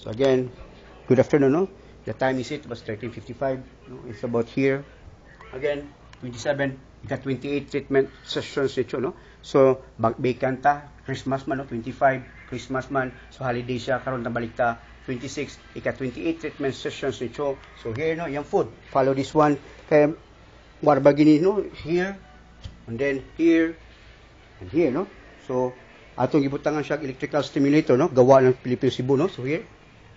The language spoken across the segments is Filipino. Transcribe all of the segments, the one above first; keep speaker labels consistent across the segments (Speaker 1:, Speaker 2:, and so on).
Speaker 1: So again, good afternoon, no? The time is it was 13:55. No? It's about here. Again, 27, ika-28 treatment sessions nito, no? So, vacant ta, Christmas man, no? 25, Christmas man. So, holiday siya, karon na balik ta. 26, ika-28 treatment sessions nito. So, here, no? Yung food. Follow this one. Kaya, warbagini, no? Here, and then here, and here, no? So, atong gibutangan siya electrical stimulator, no? Gawa ng Philippine Cebu, no? So, here,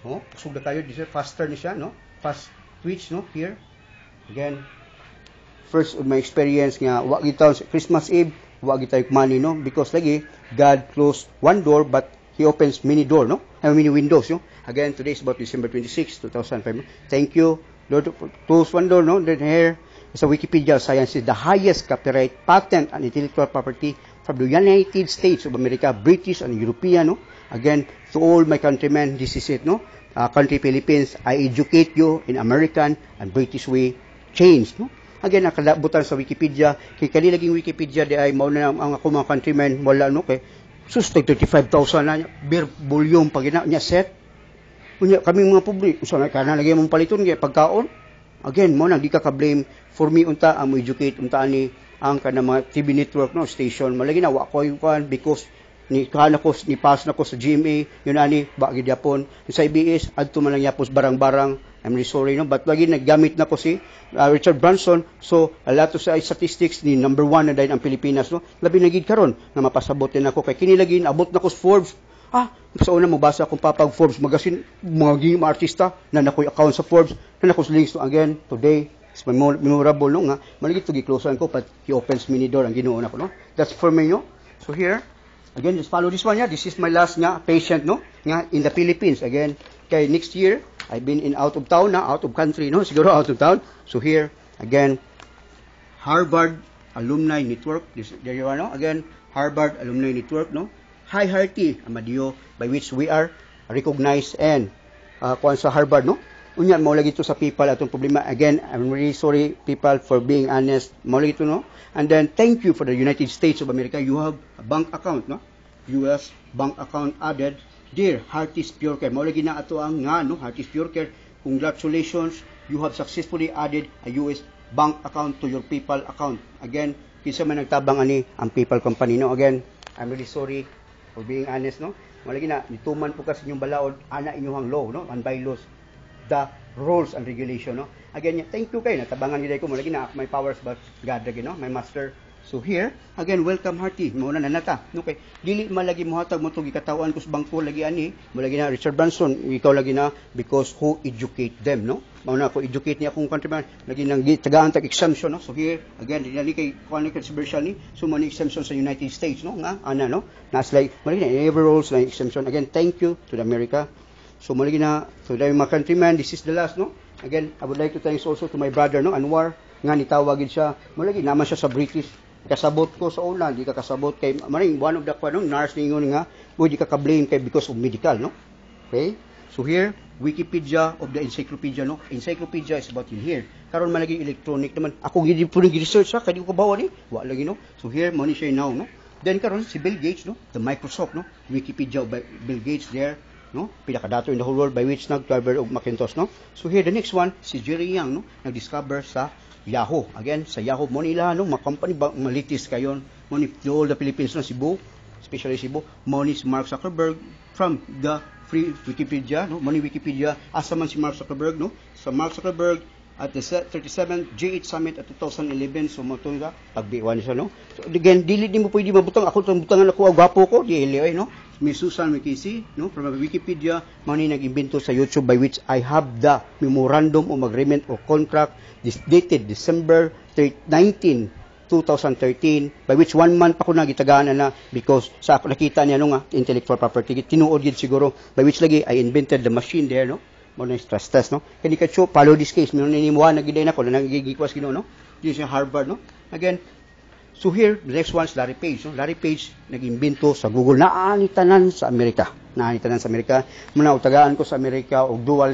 Speaker 1: no? Kusog na kayo. This is faster ni siya, no? Fast twitch, no? Here. Again, first of my experience nga, wag gitaw Christmas Eve, wag gitaw money, no? Because lagi, God closed one door, but He opens many door, no? Many windows, no? Again, today is about December 26, 2005. Thank you, Lord, to close one door, no? Then here, sa Wikipedia, science is the highest copyright, patent, and intellectual property from the United States of America, British and European, no? Again, to all my countrymen, this is it, no? Country Philippines, I educate you in American and British way, change, no? Again, nakalabutan sa Wikipedia, kay kanilaging Wikipedia, di ay mauna ang ako mga countrymen, wala, no? Kay, sus, 35,000 na niya, beer volume, pag niya set, kunya, kami mga public, so na lagi mong paliton, kaya pagkaon, again, mo nang di ka ka-blame, for me, unta, amo educate, unta ni, ang ka na mga TV network, no, station, malagi na, wako yung kan, because, ni kana ko ni pass na ko sa GMA yun ani bagi Japon sa IBS adto man lang yapos barang-barang I'm really sorry no but lagi naggamit na ko si Richard Branson so a lot of sa statistics ni number 1 na dahil ang Pilipinas no labi na gid karon nga mapasabot din ako kay kini lagi abot na ko sa Forbes sa una mo basa akong papag Forbes magazine mga artista na nakoy account sa Forbes na nako links to again today is memorable no nga malagi to gi-closean ko but he opens many door ang Ginoo na ko no that's for me no so here again, just follow this one, yeah. This is my last nga patient, no? Nga in the Philippines. Again, kay next year, I've been in out of town na, out of country, no? Siguro out of town. So here, again, Harvard Alumni Network. There you are, no? Again, Harvard Alumni Network, no? High Hearty Amadio, by which we are recognized and kuan sa Harvard, no? Unya, mo lagi to sa people atong problema. Again, I'm really sorry, people, for being honest. Mo lagi to, no? And then, thank you for the United States of America. You have a bank account, no? U.S. bank account added. Dear Hearties Pure Care. Mo lagi na ato ang nga, no? Hearties Pure Care. Congratulations. You have successfully added a U.S. bank account to your PayPal account. Again, kinsa man nagtabang ani ang PayPal company, no? Again, I'm really sorry for being honest, no? Mo lagi na, nituman po kasi inyong balaod, ana inyong law, no? And by laws, the rules and regulation, no? Again, thank you kayo. Natabangan nila ko. Malagi na, my powers but God, again, no? My master. So here, again, welcome Hearty. Muna na nata. Okay. Dili malagi mo hatag mo itong ikatawan ko sa bangko lagi ani. Malagi na, Richard Branson, ikaw lagi na, because who educate them, no? Mauna ko, educate niya akong countryman. Lagi nang tagaan tag exemption, no? So here, again, dili kay kuan controversial ni. So many exemption sa United States, no? Nga, ana, no? Nas like, malagi na, every rules na exemption. Again, thank you to the America. So malagi na, so dahil mga countryman, this is the last, no? Again, I would like to thanks also to my brother, no? Anwar, nga nitawagin siya. Malagi, naman siya sa British. Kasabot ko sa una, di ka kasabot kay, maring, one of the, no? Nurse ningon nga, di ka ka-blame kay because of medical, no? Okay? So here, Wikipedia of the encyclopedia, no? Encyclopedia is about in here. Karon malagi electronic naman. Ako gid po research sa kadi ko bawa ni. Wa lagi no. So here money siya now, no? Then karon si Bill Gates, no? The Microsoft, no? Wikipedia of Bill Gates there. No? Pinakadato in the whole world by which nag-driver of Macintosh, no? So here, the next one, si Jerry Yang, no? Nag-discover sa Yahoo. Again, sa Yahoo, mo nila, no? Mga company ba, malitis kayon. Mo ni all the Philippines, no? Cebu, especially Cebu. Mo ni si Mark Zuckerberg from the free Wikipedia, no? Mo ni Wikipedia, asa man si Mark Zuckerberg, no? So Mark Zuckerberg at the 37th G8 Summit at 2011, so mo nga, pagbiwan siya, no? So again, dili din mo pwede mabutang. Ako, butangan ako, gwapo ko, di ay, no? Miss Susan McKessie, no, from Wikipedia, mani nag-imbento sa YouTube by which I have the memorandum of agreement or contract dated December 19, 2013, by which 1 month pa ko nagitagaan na because sa nakita niya no nga intellectual property tinuod gid siguro by which lagi I invented the machine there, no, mo na stress test, no, kani ka follow this case mo ni mo na giday na ko na nagigikwas gino, no, di siya Harvard, no, again. So here, the next one is Larry Page. No? Larry Page, nag-imbento sa Google. Naani tanan sa Amerika. Muna utagaan ko sa Amerika, o dual,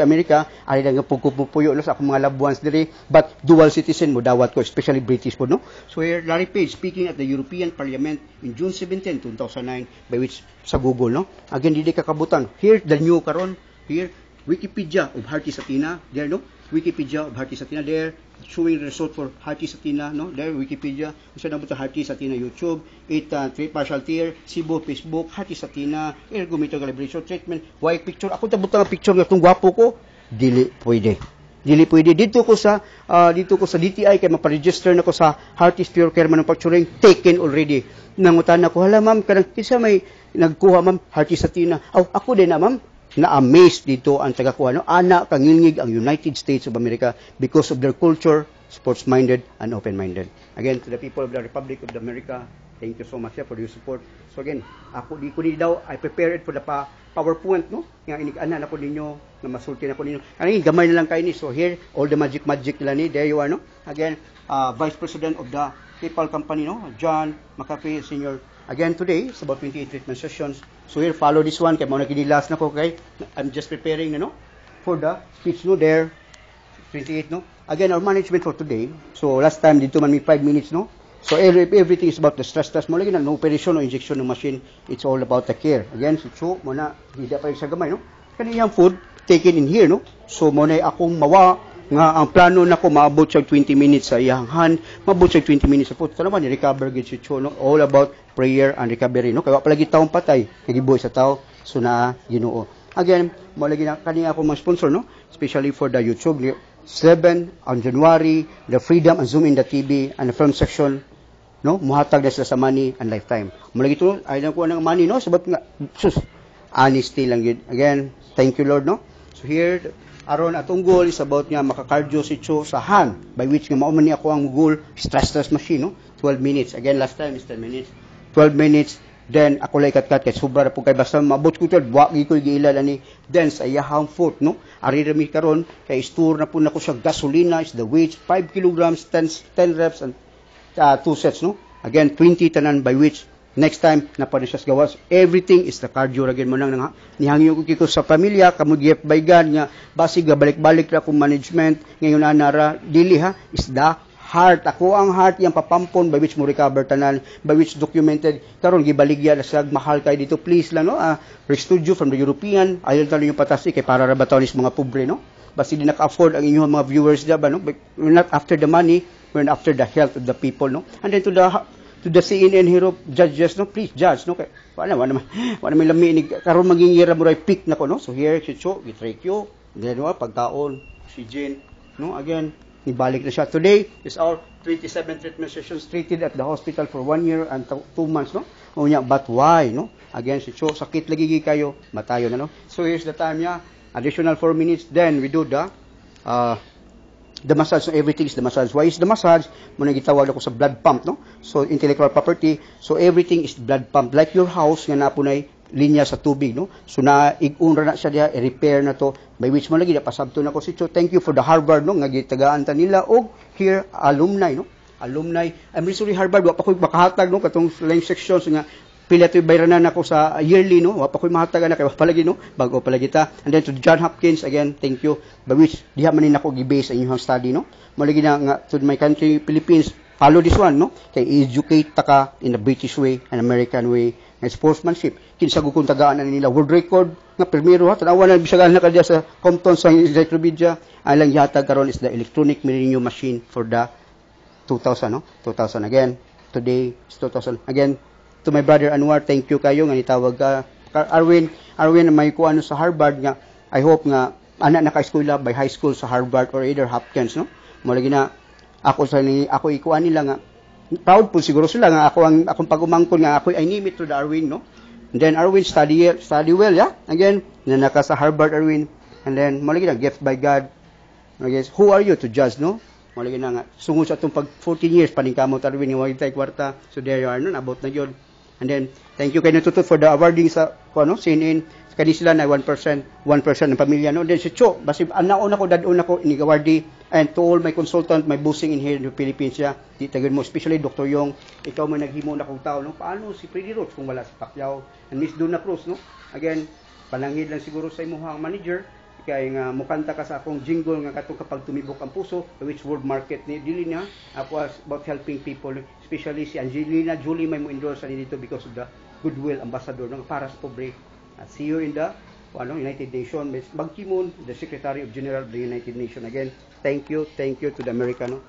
Speaker 1: Amerika, ay nga pugpupuyo no, sa akong mga loved ones diri, but dual citizen mo dawat ko, especially British po, no? So here, Larry Page, speaking at the European Parliament in June 17, 2009, by which sa Google, no? Again, hindi kakabutan. Here, the new karon, here, Wikipedia of Harty Satina, there, no? Wikipedia of Harty Satina, there, showing the result for Harty Satina, no? There, Wikipedia, isa na buto Harty Satina YouTube, 3 partial tier, Cebu, Facebook, Harty Satina, ergometer calibration treatment, why picture, ako tabuto nga picture nga itong gwapo ko, dili pwede. Dito ko sa DTI kay maparegister na ko sa Harty Pure Care Manufacturing, taken already. Nangutan ako, hala ma'am, kanang isa may nagkuha ma'am, Harty Satina. Ako din na ma'am, na-amaze dito ang tagakuha. No? Anak kangilngig ang United States of America because of their culture, sports-minded and open-minded. Again, to the people of the Republic of America, thank you so much for your support. So again, ako di ko daw, I prepared for the PowerPoint, no? Nga inig-anan ako ninyo, na masulti na ko ninyo. Ano gamay na lang kayo ni. So here, all the magic nila ni, there you are, no? Again, Vice President of the PayPal company, no? John McAfee Sr. Again, today, it's about 28 treatment sessions. So here, follow this one. Kaya mga nakinilas na ko, okay? I'm just preparing, for the speech, no? There, 28, no? Again, our management for today. So last time, dito man may 5 minutes, no? So everything is about the stress test. Mo lagi na, no operation, no injection, no machine. It's all about the care. Again, so muna, hindi pa yung sa gamay, no? Kaniyang food, taken in here, no? So muna akong mawa, nga ang plano nako maabot sa 20 minutes sa iyang hand, maabot sa 20 minutes sa puto naman recover gid si Cho, no? All about prayer and recovery, no? Kaya palagi taong patay nagibuhi sa tao, so na Ginoo. Again, mo lagi na kaniya ako mga sponsor, no? Especially for the YouTube 7 on January, the Freedom and Zoom in the TV and the film section, no? Muhatag na sila sa money and lifetime. Mo lagi to, ay lang ko ng money, no? Sabat nga sus honesty lang yun. Again, thank you Lord, no? So here aron atong goal is about nga makakardio si Cho sa hand, by which nga mao man ni ako ang goal, stress machine, no? 12 minutes. Again, last time is 10 minutes. 12 minutes, then ako lay kat kay sobra ra po kay basta mabot ko 12, wa gi ko giilala ni. Then sa iyahang foot, no? Ari rami karon kay store na po nako sa gasolina, is the weight 5 kilograms, 10 reps and 2 sets, no? Again, 20 tanan, by which next time na pa siya gawas, everything is the cardio again mo nang nihangyo ko sa pamilya kamo gift by God nga basig balik-balik ra kung management ngayon anara dili ha is the heart. Ako ang heart yang papampon by which mo recover tanan, by which documented karon gibaligya na sa mahal kay dito, please lang, no? Restudio from the European, ayaw talo yung patasi kay para ra bataw nis mga pobre, no? Basta di naka-afford ang inyong mga viewers diba, no? But we're not after the money, we're after the health of the people, no? And then to the CNN hero judges, no? Please judge, no? Kay wala may lami ni karon mangingira mo ray pick nako, no? So here si Cho gitracyo, then pagtaon si Jane, no? Again nibalik na siya. Today is our 27 treatment sessions treated at the hospital for 1 year and 2 months, no? Unya, but why, no? Again si Cho sakit lagi kayo, matayo na, no? So here's the time niya, additional 4 minutes, then we do the massage. So everything is the massage. Why is the massage? Muna gitawag ako sa blood pump, no? So intellectual property. So everything is blood pump. Like your house nga napunay linya sa tubig, no? So na igunra na siya diha, i-repair na to. By which mo lagi napasabto na ko si Cho. Thank you for the Harvard, no? Nga gitagaan ta nila og here alumni, no? Alumni. I'm really sorry Harvard, wa pa koy makahatag, no? Katong line sections nga pila to'y bayranan ako sa yearly, no? Wa pa ko'y mahatagan na kay palagi, no? Bago palagi ta. And then to John Hopkins, again, thank you. By which, diha manin ako gi-base sa inyong study, no? Malagi na nga, to my country, Philippines, follow this one, no? Kay educate ta ka in the British way and American way and sportsmanship. Kinsa gukong tagaan na nila world record nga primero ha. Tanawa na bisagan na kadya sa Compton sa encyclopedia. Alang yatag karon is the electronic millennium machine for the 2000, no? 2000 again. Today is 2000. Again, to my brother Anwar, thank you kayo nga nitawag ka. Arwin may kuano sa Harvard nga. I hope nga anak naka-eskwela by high school sa Harvard or either Hopkins, no? Malagi na ako ikuan nila nga proud po siguro sila nga akong pag-umangkon nga ako I name it to the Arwin, no? And then Arwin study well, yeah? Again, nanaka sa Harvard Arwin. And then malagi na gift by God. I guess, who are you to judge, no? Malagi na nga sungod sa atong pag 14 years paningkamot Arwin nga wag tay kwarta. So there you are, no? About na gyud. And then, thank you kay Natutot for the awarding sa, CNN, kani sila na 1% ng pamilya, no? Then si Cho, basi, nauna ko, daduna ko, inigawardi, and to all my consultant, my bossing in here in the Philippines, di tagan mo, especially Dr. Yong, ikaw may naghimo na kong tao, no? Paano si Freddy Roach kung wala si Pacquiao, and Miss Donna Cruz, no? Again, panangid lang siguro sa imuhang manager, kaya nga mukanta ka sa akong jingle nga katong kapag tumibok ang puso, which world market ni dili na ako about helping people, especially si Angelina Jolie may mo endorse ani dito because of the goodwill ambassador no para sa pobre. At see you in the United Nations, Ms. Ban Ki-moon, the Secretary of General of the United Nations. Again, thank you to the Americano.